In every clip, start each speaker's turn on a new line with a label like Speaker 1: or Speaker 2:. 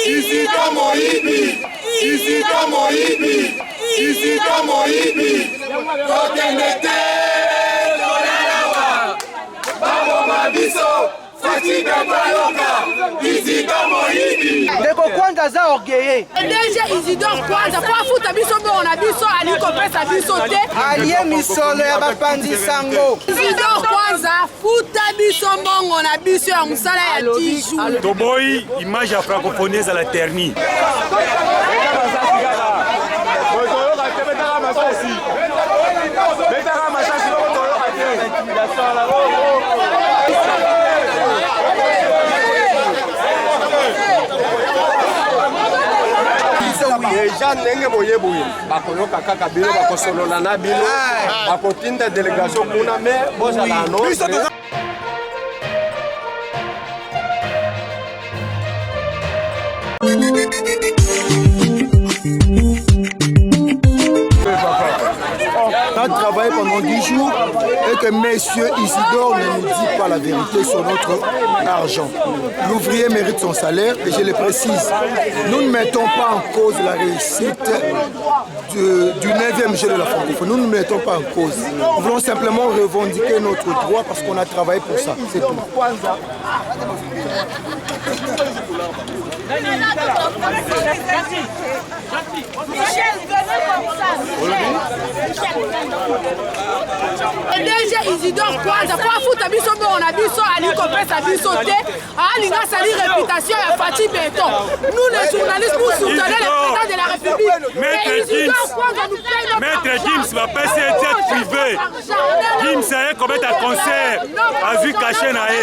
Speaker 1: Isika Moibi, Isika Moibi, Isika Moibi, Kotenete, Lolalawa, Babo Mabiso, Fatiga Bayoka, Isika Moibi.
Speaker 2: Deko kwanza za orgueillé.
Speaker 3: Déjà Isidore kwanza kwa futa biso bo na biso aliko pesa biso te.
Speaker 2: Alie misolo ya bapandi sango.
Speaker 3: Isidore kwanza futa biso mbongo na biso ya musala ya tiju.
Speaker 4: Toboy image ya francophonie à la ternie.
Speaker 5: Déjà ndenge boye bakoyoka kaka bino bakosolola na bino bakotinda délégation kuna me bozala no
Speaker 6: On a travaillé pendant 10 jours et que messieurs Isidore ne nous dit pas la vérité sur notre argent. L'ouvrier mérite son salaire et je le précise, nous ne mettons pas en cause la réussite du 9e jeu de la francophonie. Nous ne mettons pas en cause. Nous voulons simplement revendiquer notre droit parce qu'on a travaillé pour ça. C'est tout.
Speaker 3: Déjà Isidore kwanza kwa futa biso bo na biso aliko pesa biso te alinga sali réputation ya Fati Beton. Nous les journalistes nous soutenons le président de la République.
Speaker 4: Maître Gims va passer un jet privé. Gims a commettre un concert à vue cachée naé.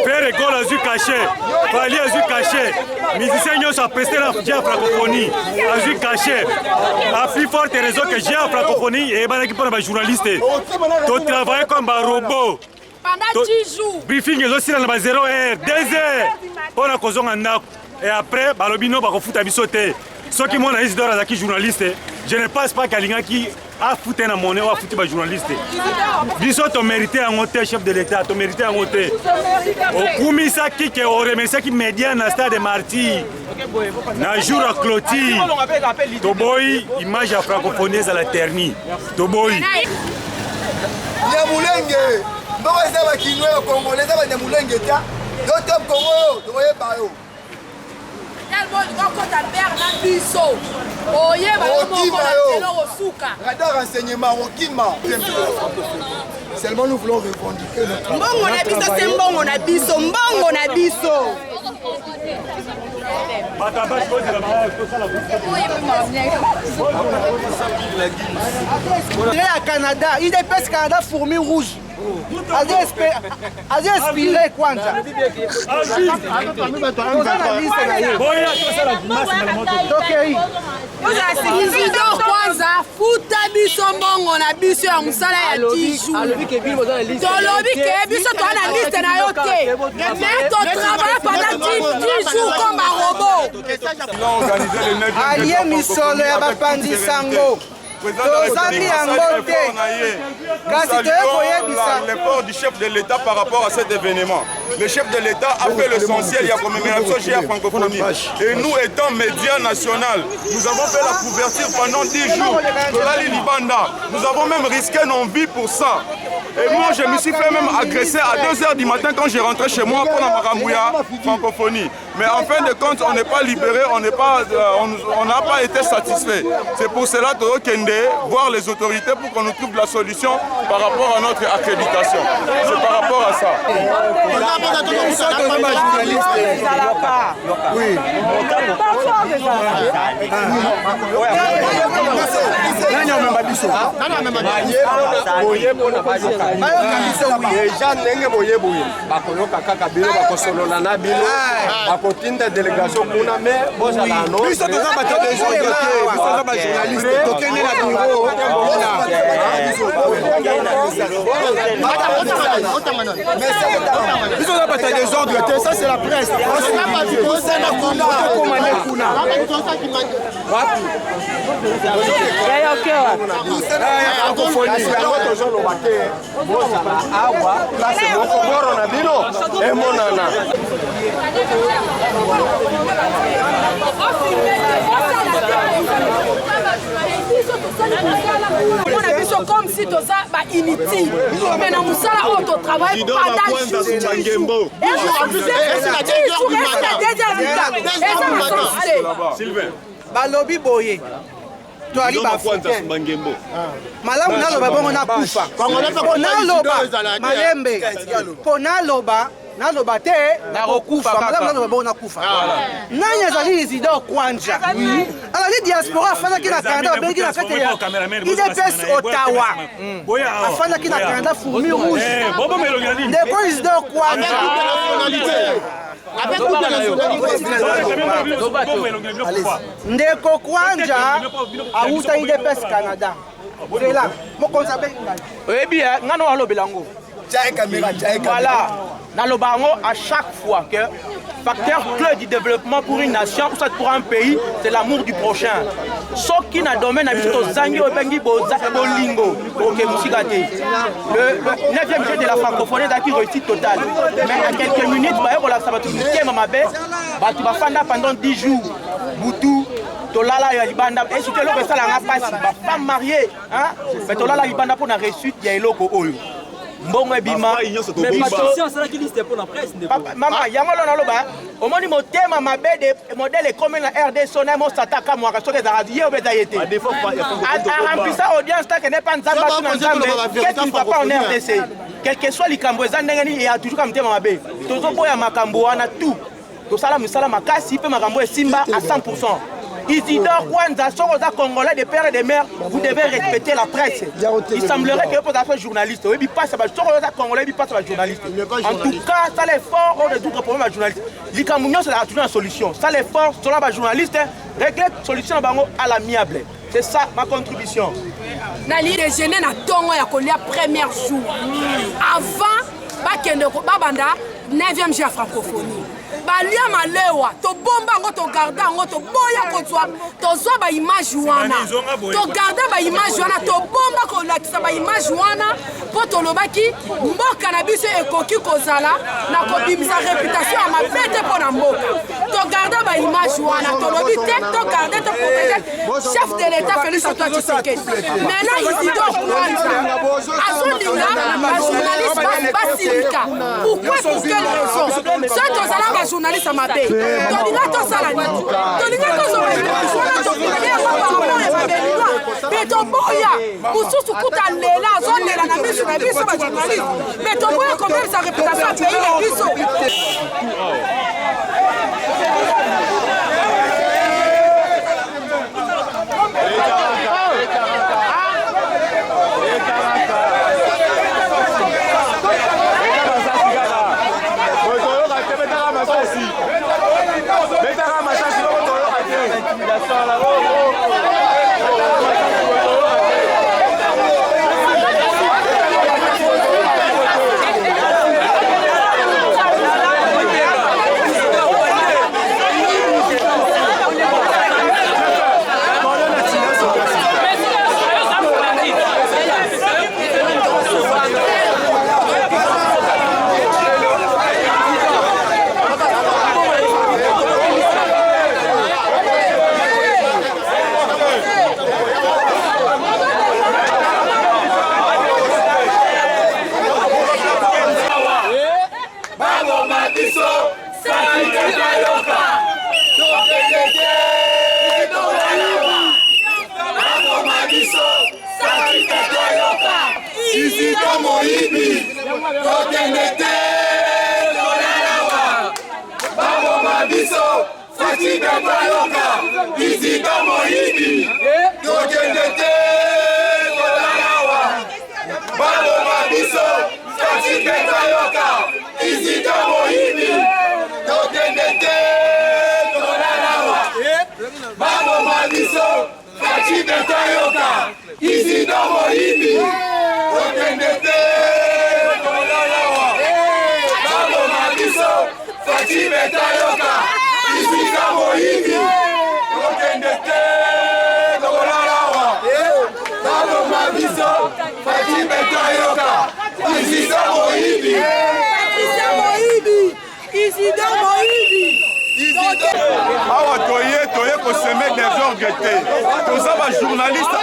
Speaker 4: Faire école à vue cachée. Fali à vue cachée. Musiciens nous sont prestés la francophonie à vue cachée. La plus forte raison que j'ai en francophonie et les journalistes. Tu travailles comme un robot.
Speaker 3: Pendant 10 jours.
Speaker 4: Briefing est aussi dans la 0 heure, 2 heures. Pour la cause et après, balobino va foutre à bisoter. Ceux qui m'ont dit d'or à qui journaliste, je ne pense pas qu'Alinga qui a foutu la monnaie ou a foutu les journalistes. Bisot, tu mérites un hôtel, chef de l'État, tu mérites un hôtel. Au Koumissa qui est au remercié qui média dans le stade de Marty. Dans jour à clôture. Toboy, image à francophonie à la ternie. Toboy.
Speaker 6: Nyamulenge, mbona sasa kinwe Congolais sasa Nyamulenge tia. Yote Kongo, toye bayo. Renseignement, seulement nous voulons revendiquer notre
Speaker 3: mbongo na biso c'est mbongo na biso mbongo na biso.
Speaker 2: Il est à Canada, il dépêche Canada fourmi rouge. Allez inspirer kwanza.
Speaker 3: Isidore kwanza futa biso mbongo na biso ya musala ya tiju. Tolobi ke biso to na liste na yo te. Mais ton travail pendant 10 jours comme un robot.
Speaker 2: Alie misolo ya bapandi sango.
Speaker 1: L'effort du chef de l'État par rapport à cet événement. Le chef de l'État a fait l'essentiel, il y a commémoration chez la francophonie. Et nous, étant médias national, nous avons fait la couverture pendant 10 jours de Lali Libanda. Nous avons même risqué nos vies pour ça. Et moi, je me suis fait même agresser à 2 h du matin quand j'ai rentré chez moi pour la Maramouya francophonie. Mais en fin de compte, on n'est pas libéré, on n'a pas été satisfait. C'est pour cela que Kende voir les autorités pour qu'on nous trouve la solution par rapport à notre accréditation. C'est par rapport à ça.
Speaker 6: Oui.
Speaker 5: Déjà ndenge boye bakoyoka kaka bino bakosolola na bino bakotinda délégation kuna me bozala no
Speaker 6: Biso toza bato des gens biso toza ba journaliste tokende na bureau biso toza bato des ordres te ça c'est la presse
Speaker 5: awa place moko moro na bino emonana
Speaker 3: ti toza inutile mais na mosala oyo totravaille pendant jour
Speaker 2: balobi boye toali baafricain malamu naloba bongo nakufa po naloba malembe po naloba te nakokufa malamu naloba bongo nakufa nani azali Isidore Kwanja azali diaspora afandaki na Canada babengi na fete ya IDPS Ottawa afandaki na Canada fourmi rouge ndeko Isidore Kwanja ndeko Kwanja awuta IDPS Canada vela mokonzi abengi ngai oyebi ngano alobela ngo voilà naloba yango à chaque fois que facteur clé du développement pour une nation ou soit pour un pays c'est l'amour du prochain soki na domaine na biso tozangi obengi bolingo ok musika te le 9e jeu de la francophonie ezalaki réussite totale mais à quelques minutes bayekolakisa bato mitema mabe bato bafanda pendant 10 jours butu tolala ya libanda et surtout eloko esalanga mpasi bafemme mariée mais tolala libanda mpo na réussite ya eloko oyo mbongo ebima mama yango lona aloba omoni motema mabe de modèle ekomi na RDC na mosataka mwaka soki ezalaka ye obeza ye te arempisa audience take ne pa nzambe atu na nzambe qu'est-ce qui ne va pas en RDC quel que soit likambo eza ndenge nini ya toujours ka motema mabe tozoboya makambo wana tout tosala misala makasi mpe makambo esimba à 100%. Isidore Kwanja, soki congolais de père et de mère, vous devez respecter la presse. Il semblerait que vous êtes journaliste. Oui, passe congolais, passe journaliste. En tout cas, ça l'effort on résout le problème de journaliste. L'Icamounion, c'est toujours une solution. Ça l'effort, sur la journaliste, régler la solution à l'amiable. C'est ça ma contribution.
Speaker 3: Nali déjeuner na tongo ya kolia premier jour. Avant, babanda 9e jour francophonie. Balia malewa to bomba ngo to garda ngo to boya ko tozwa ba image wana to garda ba image wana to bomba ko lakisa ba image wana po to lobaki mboka na biso ekoki kozala na ko bimisa réputation ya mabete po na mboka to garda ba image wana to lobi te to garder to protéger chef de l'état Félix Antoine Tshisekedi maintenant Isidore Kwanja azolinga ba journaliste basirika pourquoi pour quelle raison c'est tozala journaliste à ma paix. Tolinga to salani. Tolinga to zobaïna. Sona to kulia papa mama ya babelina. Beto boya. Kususu kuta lela zone la na biso na biso ba journaliste. Beto boya combien sa réputation à pays na biso.
Speaker 1: Awa toye ko semer des orgues te. Toza ba journaliste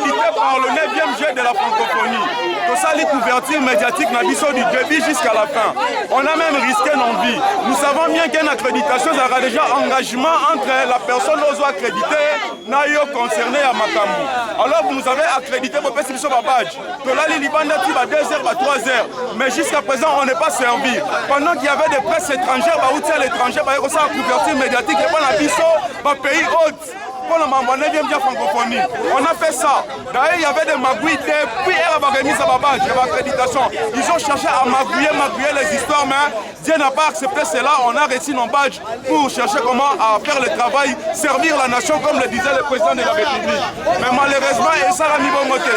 Speaker 1: accrédité par le 9e jeu de la francophonie. Tout ça, les couvertures médiatiques n'a du début jusqu'à la fin. On a même risqué nos vies. Nous savons bien qu'une accréditation, ça aura déjà engagement entre la personne qui accréditée et concerné à Makambu. Alors vous nous avez accrédité pour passer sur ma badge. Que là, les Libanais, tu vas 2 heures, 3 heures. Mais jusqu'à présent, on n'est pas servi. Pendant qu'il y avait des presses étrangères, où à l'étranger, il y a une couverture médiatique, il y a pas un pays hôte. Pour le moment, 9e francophonie. On a fait ça. D'ailleurs, il y avait des magouilles depuis la remise à ma badge, l'accréditation. Ils ont cherché à magouiller les histoires, mais Dieu n'a pas accepté cela. On a réussi nos badges pour chercher comment à faire le travail, servir la nation, comme le disait le président de la République. Mais malheureusement, et ça a mis bon moté.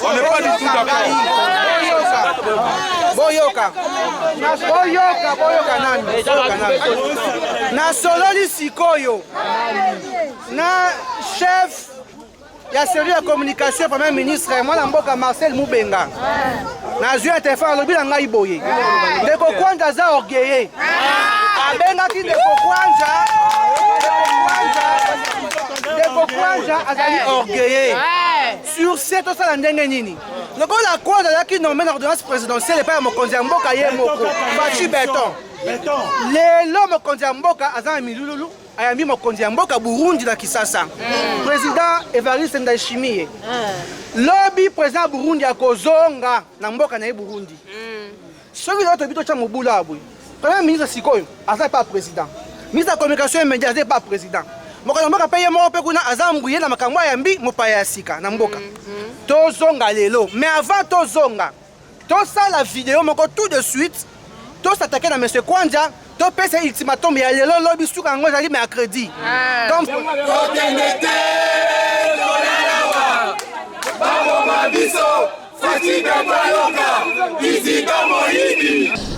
Speaker 1: On n'est pas du tout d'accord.
Speaker 2: Boyoka nani na sololi sikoyo na chef ya service de communication premier ministre mwana mboka Marcel Mubenga na zwi interfere alobi na ngai boye ndeko kwanja aza orgueilleux abengaki ndeko kwanja azali orgueilleux sur cette osala ndenge nini lokola kwanja azalaki nommé na ordonnance présidentielle epai ya mokonzi ya mboka ye moko Faci Beton lelo mokonzi ya mboka aza na milululu ayambi mokonzi ya mboka Burundi na Kisasa président Evariste Ndayishimiye lobi président Burundi akozonga na mboka na ye Burundi soki lelo toyebi totya mobulu abwe premier ministre sikoyo aza pas président ministre ya communication et média aza pas président mokonzi ya mboka mpe ye moko mpe kuna aza mbwiye na makambo ayambi mopaya ya sika na mboka tozonga lelo mais avant tozonga tosala video moko tout de suite tosatake na monsieur Kwanja topesa ultimatum ya lelo lobi suka yango ezali mercredi donc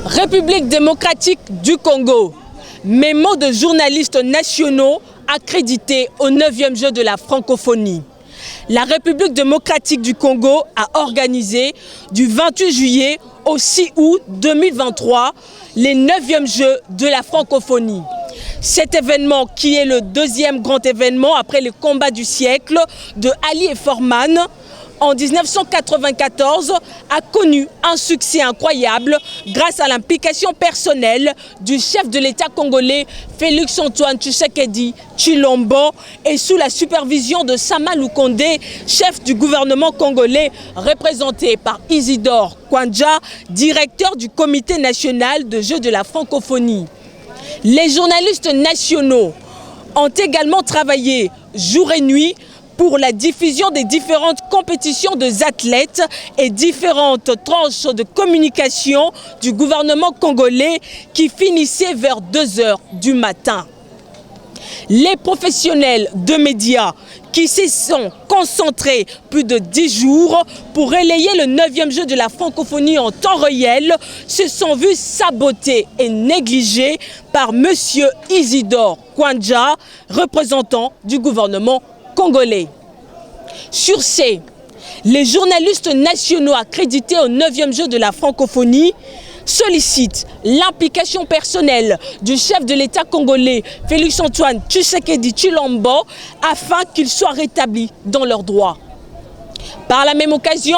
Speaker 3: République démocratique du Congo, mémo de journalistes nationaux accrédités au 9e jeu de la francophonie. La République démocratique du Congo a organisé du 28 juillet au 6 août 2023 les 9e jeux de la francophonie. Cet événement, qui est le 2e grand événement après les combats du siècle de Ali et Forman, en 1994, a connu un succès incroyable grâce à l'implication personnelle du chef de l'État congolais Félix-Antoine Tshisekedi Tshilombo et sous la supervision de Sama Lukonde, chef du gouvernement congolais représenté par Isidore Kwanja, directeur du comité national de jeux de la francophonie. Les journalistes nationaux ont également travaillé jour et nuit pour la diffusion des différentes compétitions des athlètes et différentes tranches de communication du gouvernement congolais qui finissaient vers 2 heures du matin. Les professionnels de médias qui se sont concentrés plus de 10 jours pour relayer le 9e jeu de la francophonie en temps réel se sont vus sabotés et négligés par M. Isidore Kwanja, représentant du gouvernement congolais. Sur ce, les journalistes nationaux accrédités au 9e jeu de la francophonie sollicitent l'implication personnelle du chef de l'État congolais Félix-Antoine Tshisekedi Tshilombo afin qu'ils soient rétablis dans leurs droits. Par la même occasion,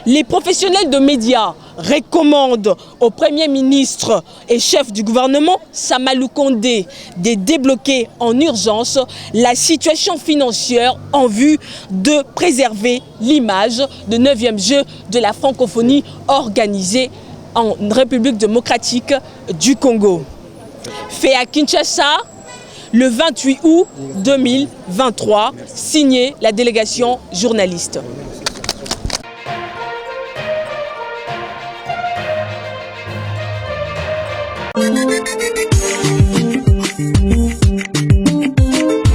Speaker 3: les professionnels de médias recommandent au Premier ministre et chef du gouvernement, Sama Lukonde, de débloquer en urgence la situation financière en vue de préserver l'image du 9e jeu de la francophonie organisé en République démocratique du Congo. Fait à Kinshasa le 28 août 2023, signé la délégation journaliste.